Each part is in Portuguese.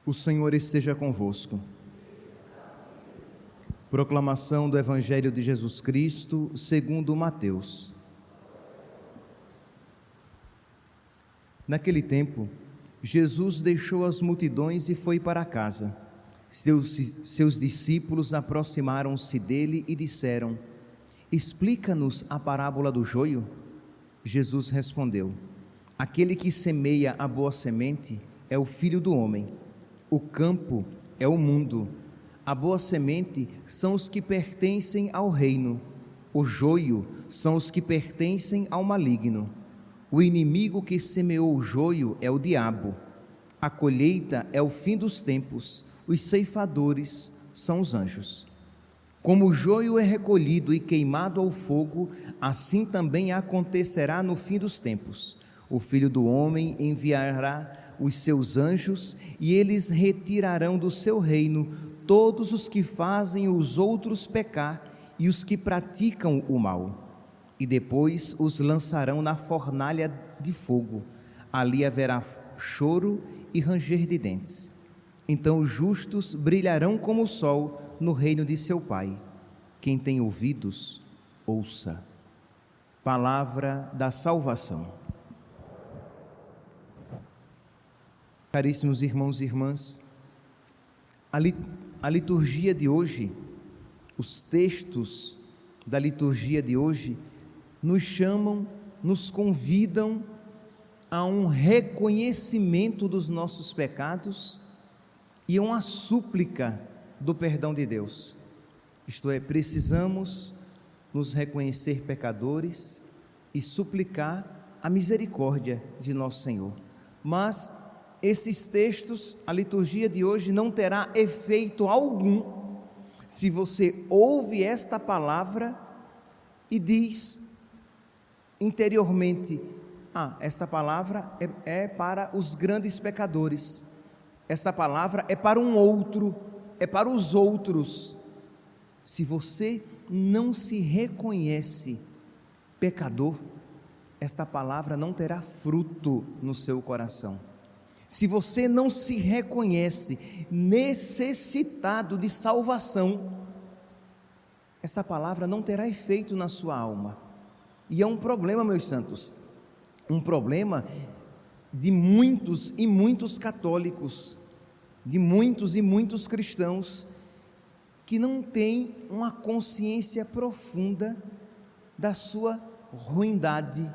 O Senhor esteja convosco. Proclamação do Evangelho de Jesus Cristo, segundo Mateus. Naquele tempo, Jesus deixou as multidões e foi para casa. Seus discípulos aproximaram-se dele e disseram: Explica-nos a parábola do joio. Jesus respondeu: Aquele que semeia a boa semente é o Filho do Homem. O campo é o mundo. A boa semente são os que pertencem ao reino. O joio são os que pertencem ao maligno. O inimigo que semeou o joio é o diabo. A colheita é o fim dos tempos. Os ceifadores são os anjos. Como o joio é recolhido e queimado ao fogo, assim também acontecerá no fim dos tempos. O Filho do Homem enviará os seus anjos e eles retirarão do seu reino todos os que fazem os outros pecar e os que praticam o mal. E depois os lançarão na fornalha de fogo. Ali haverá choro e ranger de dentes. Então os justos brilharão como o sol no reino de seu Pai. Quem tem ouvidos, ouça. Palavra da salvação. Caríssimos irmãos e irmãs, a liturgia de hoje, os textos da liturgia de hoje, nos chamam, nos convidam a um reconhecimento dos nossos pecados e a uma súplica do perdão de Deus. Isto é, precisamos nos reconhecer pecadores e suplicar a misericórdia de nosso Senhor. Mas esses textos, a liturgia de hoje não terá efeito algum se você ouve esta palavra e diz interiormente: esta palavra é para os grandes pecadores, esta palavra é para um outro, é para os outros. Se você não se reconhece pecador, esta palavra não terá fruto no seu coração. Se você não se reconhece necessitado de salvação, essa palavra não terá efeito na sua alma. E é um problema, meus santos, um problema de muitos e muitos católicos, de muitos e muitos cristãos, que não têm uma consciência profunda da sua ruindade,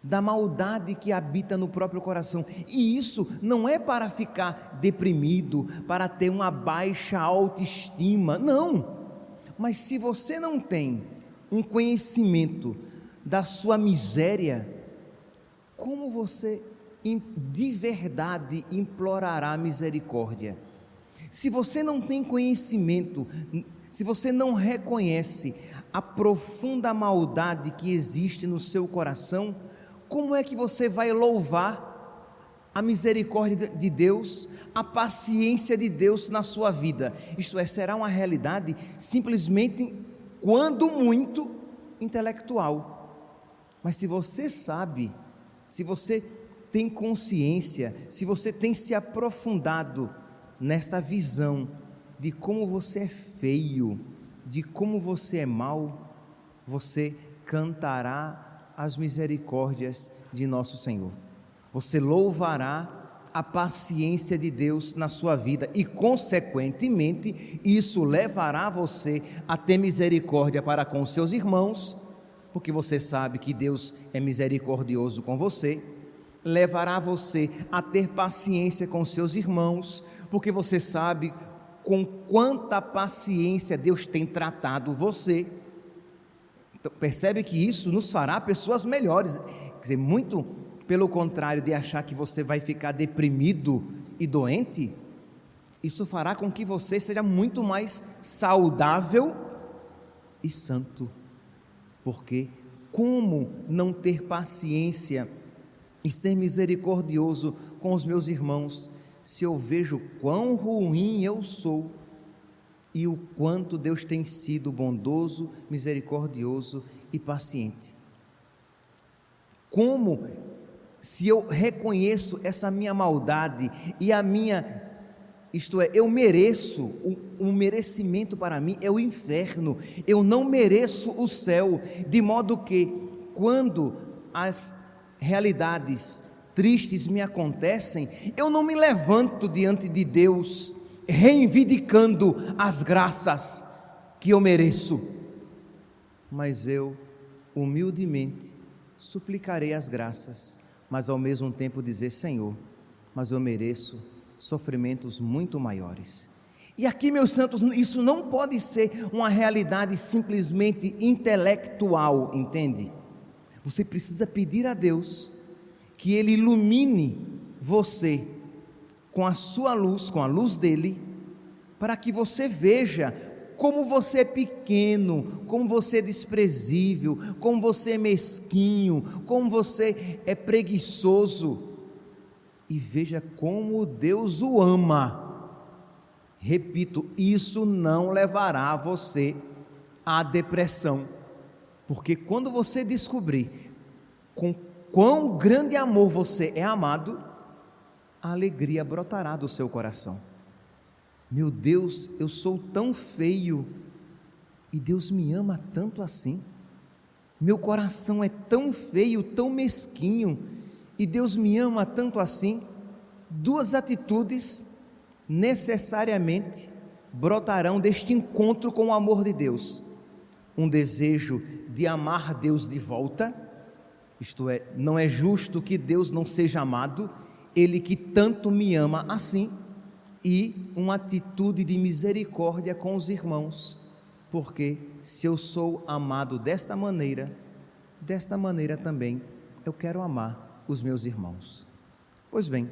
da maldade que habita no próprio coração. E isso não é para ficar deprimido, para ter uma baixa autoestima, não. Mas se você não tem um conhecimento da sua miséria, como você de verdade implorará misericórdia? Se você não tem conhecimento, se você não reconhece a profunda maldade que existe no seu coração, como é que você vai louvar a misericórdia de Deus, a paciência de Deus na sua vida? Isto é, será uma realidade simplesmente, quando muito, intelectual. Mas se você sabe, se você tem consciência, se você tem se aprofundado nesta visão de como você é feio, de como você é mau, você cantará as misericórdias de nosso Senhor. Você louvará a paciência de Deus na sua vida e, consequentemente, isso levará você a ter misericórdia para com seus irmãos, porque você sabe que Deus é misericordioso com você. Levará você a ter paciência com seus irmãos, porque você sabe com quanta paciência Deus tem tratado você. Então, percebe que isso nos fará pessoas melhores. Quer dizer, muito pelo contrário de achar que você vai ficar deprimido e doente, isso fará com que você seja muito mais saudável e santo. Porque como não ter paciência e ser misericordioso com os meus irmãos, se eu vejo quão ruim eu sou e o quanto Deus tem sido bondoso, misericordioso e paciente? Como, se eu reconheço essa minha maldade e a minha isto é, eu mereço, um merecimento para mim é o inferno, eu não mereço o céu, de modo que quando as realidades tristes me acontecem, eu não me levanto diante de Deus reivindicando as graças que eu mereço, mas eu humildemente suplicarei as graças, mas ao mesmo tempo dizer: Senhor, mas eu mereço sofrimentos muito maiores. E aqui, meus santos, isso não pode ser uma realidade simplesmente intelectual, entende? Você precisa pedir a Deus que Ele ilumine você com a sua luz, com a luz dEle, para que você veja como você é pequeno, como você é desprezível, como você é mesquinho, como você é preguiçoso, e veja como Deus o ama. Repito, isso não levará você à depressão, porque quando você descobrir com quão grande amor você é amado, a alegria brotará do seu coração. Meu Deus, eu sou tão feio e Deus me ama tanto assim. Meu coração é tão feio, tão mesquinho, e Deus me ama tanto assim. Duas atitudes necessariamente brotarão deste encontro com o amor de Deus: um desejo de amar Deus de volta, isto é, não é justo que Deus não seja amado, Ele que tanto me ama assim, e uma atitude de misericórdia com os irmãos, porque se eu sou amado desta maneira também eu quero amar os meus irmãos. Pois bem,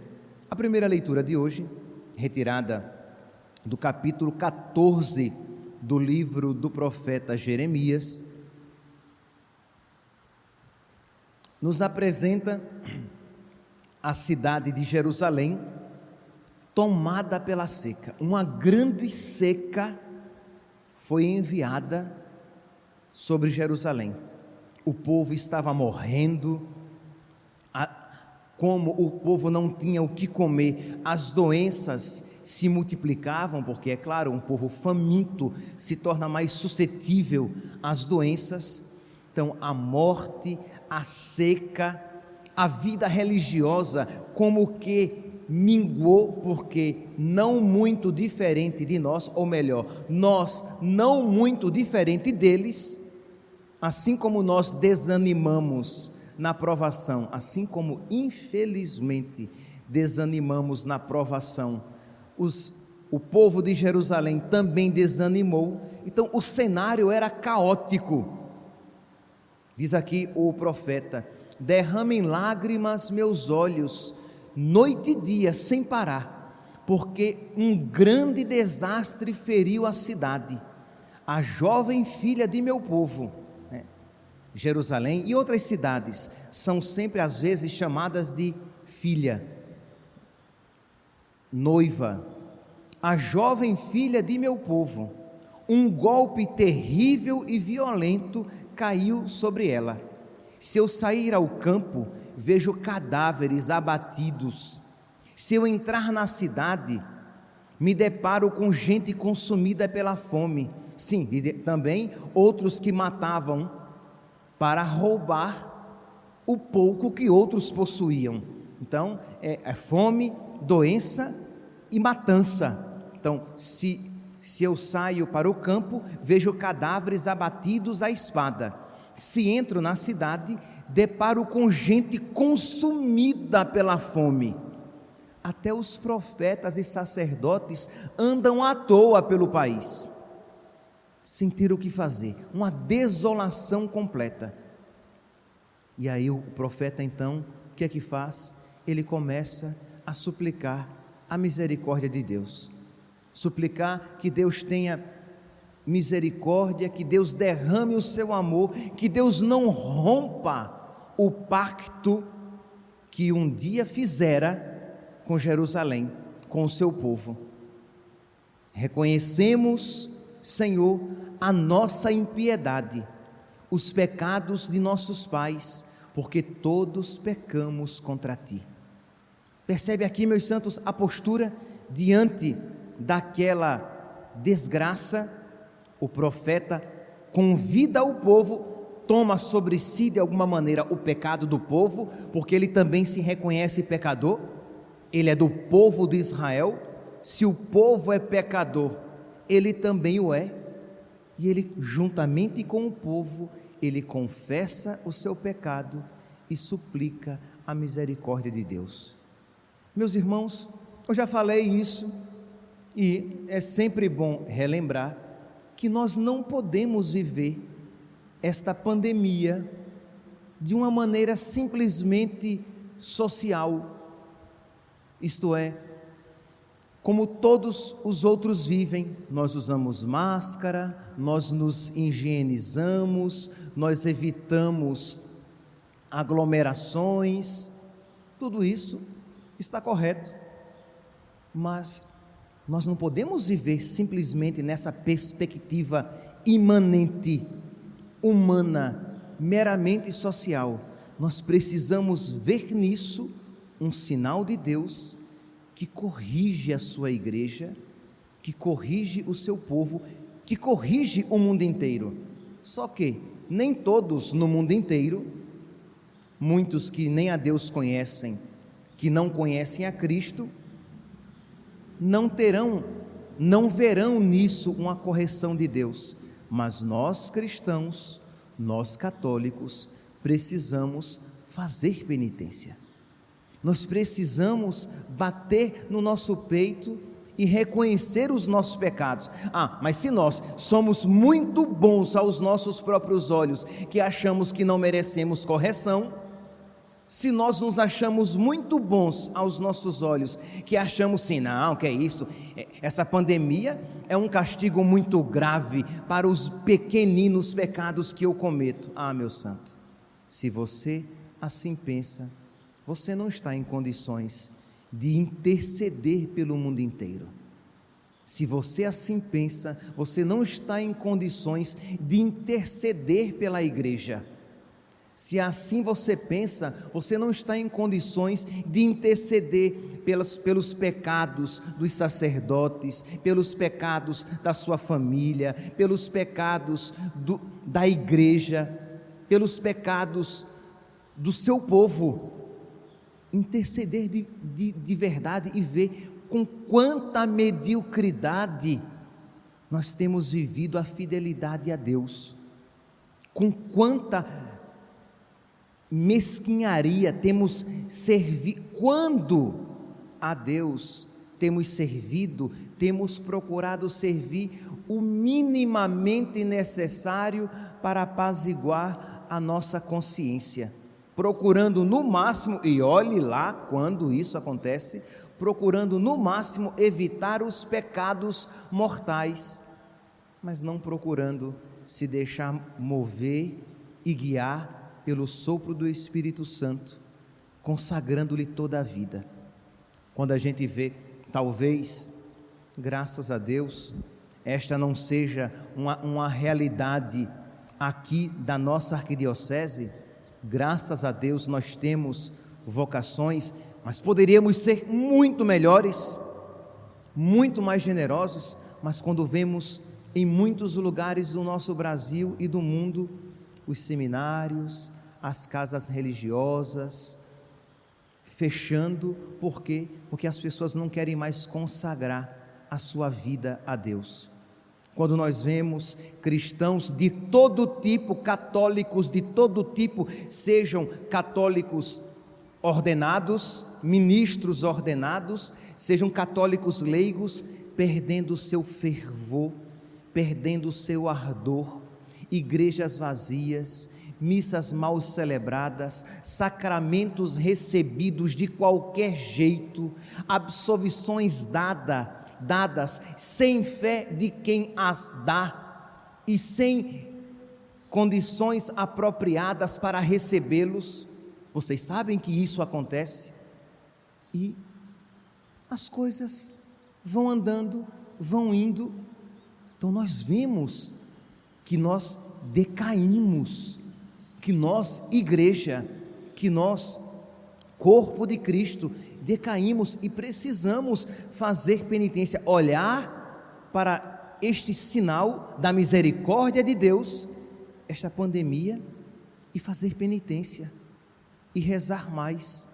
a primeira leitura de hoje, retirada do capítulo 14 do livro do profeta Jeremias, nos apresenta a cidade de Jerusalém tomada pela seca. Uma grande seca foi enviada sobre Jerusalém. O povo estava morrendo, como o povo não tinha o que comer, as doenças se multiplicavam, porque é claro, um povo faminto se torna mais suscetível às doenças. Então a morte, a seca, a vida religiosa como que minguou, porque não muito diferente de nós, ou melhor, nós não muito diferente deles, assim como nós desanimamos na provação, assim como infelizmente desanimamos na provação, o povo de Jerusalém também desanimou. Então o cenário era caótico. Diz aqui o profeta: derramem lágrimas meus olhos, noite e dia sem parar, porque um grande desastre feriu a cidade, a jovem filha de meu povo. Jerusalém e outras cidades são sempre às vezes chamadas de filha, noiva, a jovem filha de meu povo. Um golpe terrível e violento caiu sobre ela. Se eu sair ao campo, vejo cadáveres abatidos. Se eu entrar na cidade, me deparo com gente consumida pela fome. Sim, e também outros que matavam para roubar o pouco que outros possuíam. Então, é fome, doença e matança. Então, se eu saio para o campo, vejo cadáveres abatidos à espada. Se entro na cidade, deparo com gente consumida pela fome. Até os profetas e sacerdotes andam à toa pelo país, sem ter o que fazer, uma desolação completa. E aí o profeta então, o que é que faz? Ele começa a suplicar a misericórdia de Deus, suplicar que Deus tenha misericórdia, que Deus derrame o seu amor, que Deus não rompa o pacto que um dia fizera com Jerusalém, com o seu povo. Reconhecemos, Senhor, a nossa impiedade, os pecados de nossos pais, porque todos pecamos contra Ti. Percebe aqui, meus santos, a postura diante daquela desgraça, o profeta convida o povo, toma sobre si de alguma maneira o pecado do povo, porque ele também se reconhece pecador, ele é do povo de Israel. Se o povo é pecador, ele também o é, e ele, juntamente com o povo, ele confessa o seu pecado e suplica a misericórdia de Deus. Meus irmãos, eu já falei isso, e é sempre bom relembrar que nós não podemos viver esta pandemia de uma maneira simplesmente social, isto é, como todos os outros vivem. Nós usamos máscara, nós nos higienizamos, nós evitamos aglomerações, tudo isso está correto, mas nós não podemos viver simplesmente nessa perspectiva imanente, humana, meramente social. Nós precisamos ver nisso um sinal de Deus que corrige a sua igreja, que corrige o seu povo, que corrige o mundo inteiro. Só que nem todos no mundo inteiro, muitos que nem a Deus conhecem, que não conhecem a Cristo, não verão nisso uma correção de Deus. Mas nós cristãos, nós católicos, precisamos fazer penitência. Nós precisamos bater no nosso peito e reconhecer os nossos pecados. Mas se nós somos muito bons aos nossos próprios olhos, que achamos que não merecemos correção, se nós nos achamos muito bons aos nossos olhos, que achamos sim, não, que é isso, essa pandemia é um castigo muito grave para os pequeninos pecados que eu cometo. Meu santo, se você assim pensa, você não está em condições de interceder pelo mundo inteiro. Se você assim pensa, você não está em condições de interceder pela igreja. Se assim você pensa, você não está em condições de interceder pelos pecados dos sacerdotes, pelos pecados da sua família, pelos pecados da igreja, pelos pecados do seu povo. Interceder de verdade e ver com quanta mediocridade nós temos vivido a fidelidade a Deus, com quanta mesquinharia temos servido. Quando a Deus temos servido, temos procurado servir o minimamente necessário para apaziguar a nossa consciência, procurando no máximo, e olhe lá quando isso acontece, procurando no máximo evitar os pecados mortais, mas não procurando se deixar mover e guiar pelo sopro do Espírito Santo, consagrando-lhe toda a vida. Quando a gente vê, talvez, graças a Deus, esta não seja uma realidade aqui da nossa arquidiocese, graças a Deus nós temos vocações, mas poderíamos ser muito melhores, muito mais generosos. Mas quando vemos em muitos lugares do nosso Brasil e do mundo, os seminários, as casas religiosas fechando, por quê? Porque as pessoas não querem mais consagrar a sua vida a Deus. Quando nós vemos cristãos de todo tipo, católicos de todo tipo, sejam católicos ordenados, ministros ordenados, sejam católicos leigos, perdendo o seu fervor, perdendo o seu ardor, igrejas vazias, missas mal celebradas, sacramentos recebidos de qualquer jeito, absolvições dadas sem fé de quem as dá e sem condições apropriadas para recebê-los. Vocês sabem que isso acontece e as coisas vão andando, vão indo. Então nós vemos que nós decaímos, que nós, igreja, que nós, corpo de Cristo, decaímos e precisamos fazer penitência, olhar para este sinal da misericórdia de Deus, esta pandemia, e fazer penitência, e rezar mais,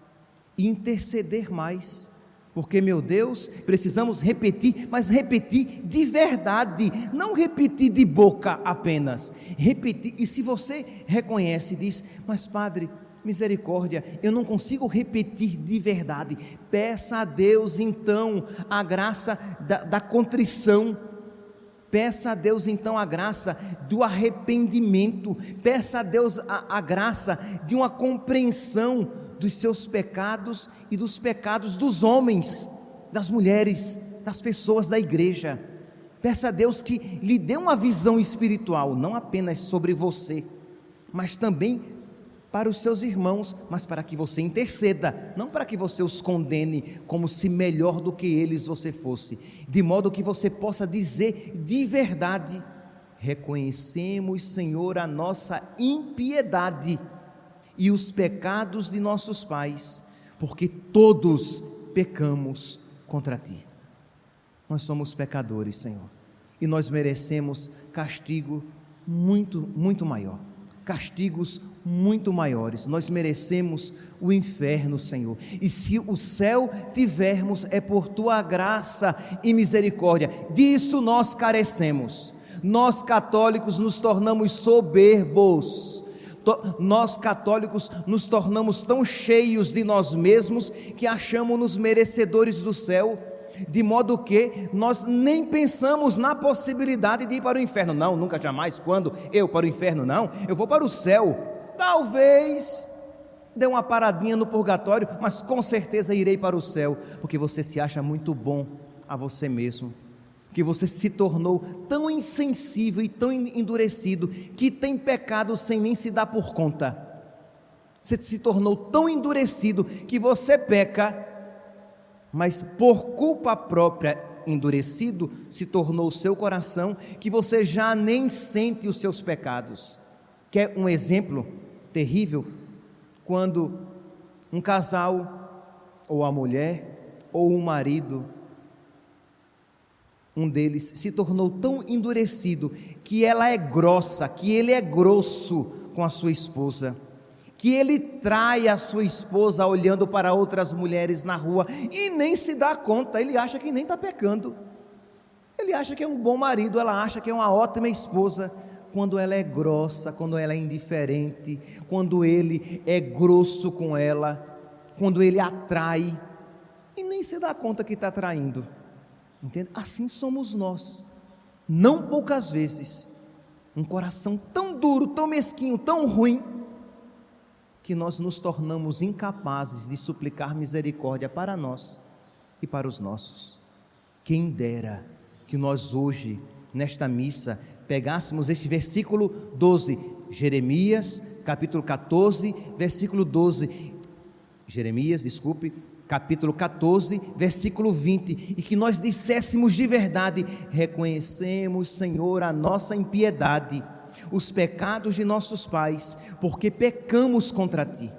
e interceder mais, porque, meu Deus, precisamos repetir, mas repetir de verdade, não repetir de boca apenas, repetir. E se você reconhece e diz: mas Padre, misericórdia, eu não consigo repetir de verdade, peça a Deus então a graça da contrição, peça a Deus então a graça do arrependimento, peça a Deus a graça de uma compreensão dos seus pecados e dos pecados dos homens, das mulheres, das pessoas da igreja. Peça a Deus que lhe dê uma visão espiritual, não apenas sobre você, mas também para os seus irmãos, mas para que você interceda, não para que você os condene como se melhor do que eles você fosse, de modo que você possa dizer de verdade: reconhecemos, Senhor, a nossa impiedade e os pecados de nossos pais, porque todos pecamos contra Ti. Nós somos pecadores, Senhor, e nós merecemos castigo muito maior, castigos muito maiores. Nós merecemos o inferno, Senhor, e se o céu tivermos, é por Tua graça e misericórdia. Disso nós carecemos. Nós católicos nos tornamos soberbos, nós católicos nos tornamos tão cheios de nós mesmos que achamos-nos merecedores do céu, de modo que nós nem pensamos na possibilidade de ir para o inferno. Não, nunca, jamais. Quando eu para o inferno? Não, eu vou para o céu. Talvez dê uma paradinha no purgatório, mas com certeza irei para o céu, porque você se acha muito bom a você mesmo, que você se tornou tão insensível e tão endurecido, que tem pecado sem nem se dar por conta. Você se tornou tão endurecido que você peca, mas por culpa própria, endurecido se tornou o seu coração, que você já nem sente os seus pecados. Quer um exemplo terrível? Quando um casal, ou a mulher, ou o marido, um deles se tornou tão endurecido que ela é grossa, que ele é grosso com a sua esposa, que ele trai a sua esposa olhando para outras mulheres na rua e nem se dá conta. Ele acha que nem está pecando, ele acha que é um bom marido, ela acha que é uma ótima esposa, quando ela é grossa, quando ela é indiferente, quando ele é grosso com ela, quando ele atrai e nem se dá conta que está traindo. Entende? Assim somos nós, não poucas vezes, um coração tão duro, tão mesquinho, tão ruim, que nós nos tornamos incapazes de suplicar misericórdia para nós e para os nossos. Quem dera que nós hoje, nesta missa, pegássemos este versículo 12, Jeremias, capítulo 14, versículo 12, capítulo 14, versículo 20, e que nós disséssemos de verdade: reconhecemos, Senhor, a nossa impiedade, os pecados de nossos pais, porque pecamos contra Ti.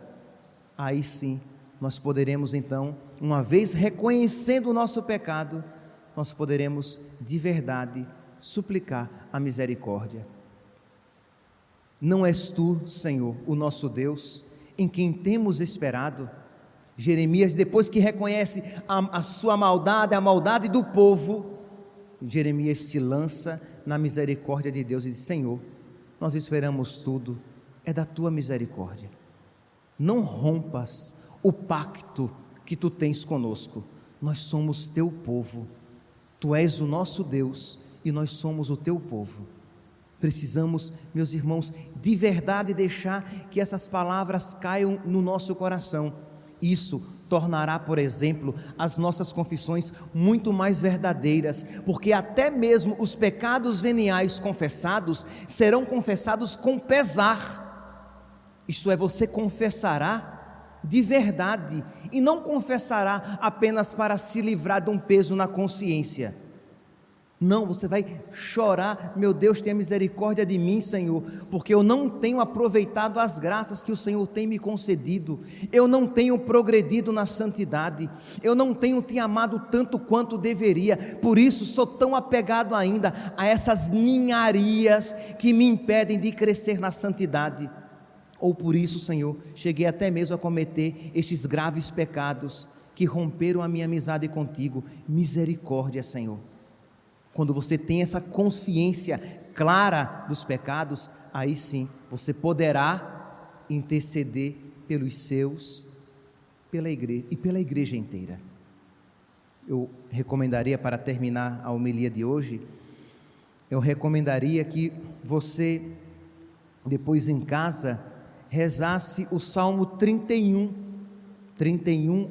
Aí sim, nós poderemos então, uma vez reconhecendo o nosso pecado, nós poderemos de verdade suplicar a misericórdia. Não és Tu, Senhor, o nosso Deus, em quem temos esperado? Jeremias, depois que reconhece a sua maldade, a maldade do povo, Jeremias se lança na misericórdia de Deus e diz: Senhor, nós esperamos tudo, é da Tua misericórdia, não rompas o pacto que Tu tens conosco, nós somos Teu povo, Tu és o nosso Deus e nós somos o Teu povo. Precisamos, meus irmãos, de verdade deixar que essas palavras caiam no nosso coração. Isso tornará, por exemplo, as nossas confissões muito mais verdadeiras, porque até mesmo os pecados veniais confessados serão confessados com pesar. Isto é, você confessará de verdade e não confessará apenas para se livrar de um peso na consciência. Não, você vai chorar: meu Deus, tenha misericórdia de mim, Senhor, porque eu não tenho aproveitado as graças que o Senhor tem me concedido, eu não tenho progredido na santidade, eu não tenho te amado tanto quanto deveria, por isso sou tão apegado ainda a essas ninharias que me impedem de crescer na santidade. Ou por isso, Senhor, cheguei até mesmo a cometer estes graves pecados que romperam a minha amizade contigo. Misericórdia, Senhor. Quando você tem essa consciência clara dos pecados, aí sim você poderá interceder pelos seus, pela igreja e pela igreja inteira. Eu recomendaria, para terminar a homilia de hoje, eu recomendaria que você, depois em casa, rezasse o Salmo 31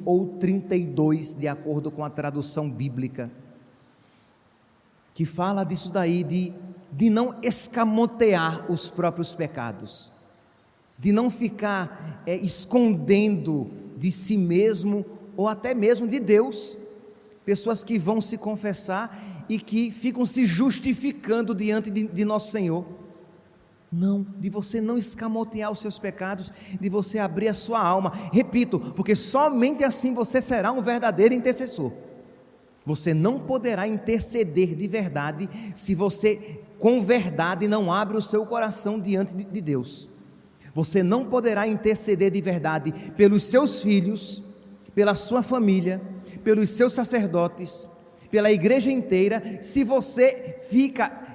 ou 32, de acordo com a tradução bíblica, que fala disso daí, de não escamotear os próprios pecados, de não ficar escondendo de si mesmo, ou até mesmo de Deus, pessoas que vão se confessar e que ficam se justificando diante de nosso Senhor. Não, de você não escamotear os seus pecados, de você abrir a sua alma, repito, porque somente assim você será um verdadeiro intercessor. Você não poderá interceder de verdade se você com verdade não abre o seu coração diante de Deus. Você não poderá interceder de verdade pelos seus filhos, pela sua família, pelos seus sacerdotes, pela igreja inteira, se você fica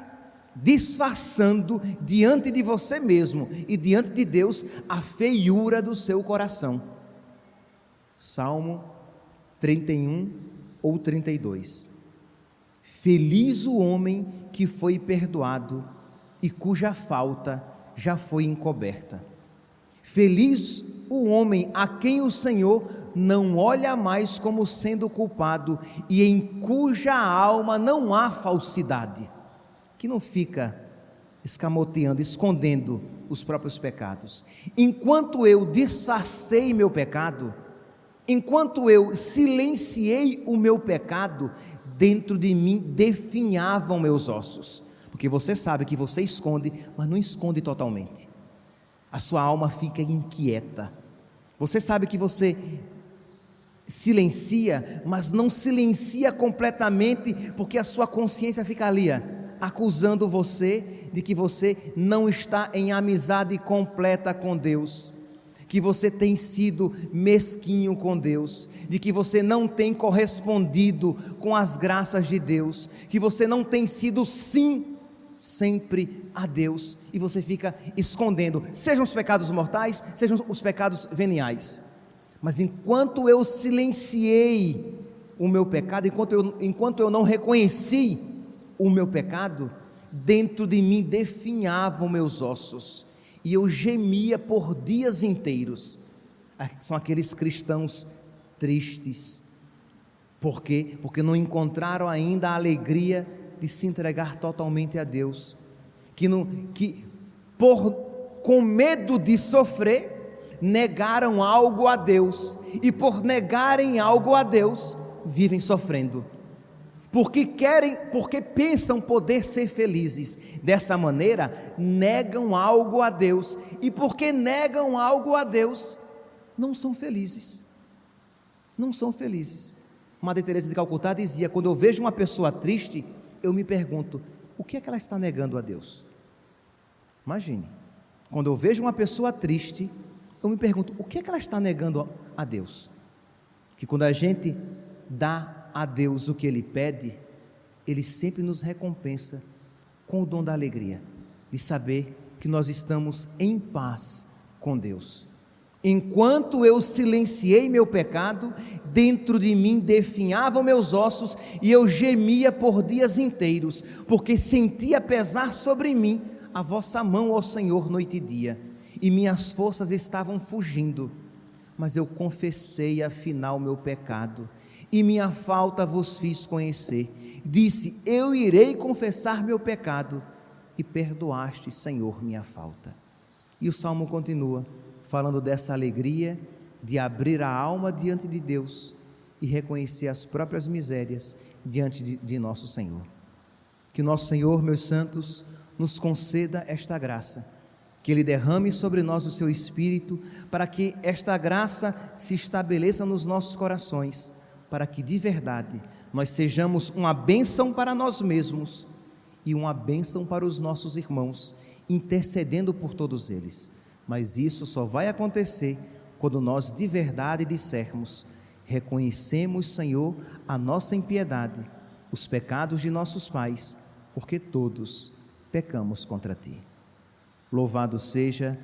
disfarçando diante de você mesmo e diante de Deus a feiura do seu coração. Salmo 31 ou 32. Feliz o homem que foi perdoado e cuja falta já foi encoberta. Feliz o homem a quem o Senhor não olha mais como sendo culpado e em cuja alma não há falsidade, que não fica escamoteando, escondendo os próprios pecados. Enquanto eu disfarcei meu pecado, enquanto eu silenciei o meu pecado, dentro de mim definhavam meus ossos, porque você sabe que você esconde, mas não esconde totalmente, a sua alma fica inquieta. Você sabe que você silencia, mas não silencia completamente, porque a sua consciência fica ali, acusando você de que você não está em amizade completa com Deus, que você tem sido mesquinho com Deus, de que você não tem correspondido com as graças de Deus, que você não tem sido sim sempre a Deus, e você fica escondendo, sejam os pecados mortais, sejam os pecados veniais. Mas enquanto eu silenciei o meu pecado, enquanto eu não reconheci o meu pecado, dentro de mim definhavam meus ossos, e eu gemia por dias inteiros. São aqueles cristãos tristes. Por quê? Porque não encontraram ainda a alegria de se entregar totalmente a Deus, com medo de sofrer, negaram algo a Deus, e por negarem algo a Deus, vivem sofrendo, porque pensam poder ser felizes, dessa maneira negam algo a Deus, e porque negam algo a Deus, não são felizes, Madre Teresa de Calcutá dizia: quando eu vejo uma pessoa triste, eu me pergunto, o que é que ela está negando a Deus? Imagine, quando eu vejo uma pessoa triste, eu me pergunto, o que é que ela está negando a Deus? Que quando a gente dá a Deus o que Ele pede, Ele sempre nos recompensa com o dom da alegria, de saber que nós estamos em paz com Deus. Enquanto eu silenciei meu pecado, dentro de mim definhavam meus ossos, e eu gemia por dias inteiros, porque sentia pesar sobre mim a vossa mão, ó Senhor, noite e dia, e minhas forças estavam fugindo, mas eu confessei afinal meu pecado, e minha falta vos fiz conhecer. Disse: eu irei confessar meu pecado, e perdoaste, Senhor, minha falta. E o Salmo continua falando dessa alegria de abrir a alma diante de Deus e reconhecer as próprias misérias diante de nosso Senhor. Que nosso Senhor, meus santos, nos conceda esta graça, que Ele derrame sobre nós o seu Espírito, para que esta graça se estabeleça nos nossos corações, para que de verdade nós sejamos uma bênção para nós mesmos e uma bênção para os nossos irmãos, intercedendo por todos eles. Mas isso só vai acontecer quando nós de verdade dissermos: reconhecemos, Senhor, a nossa impiedade, os pecados de nossos pais, porque todos pecamos contra Ti. Louvado seja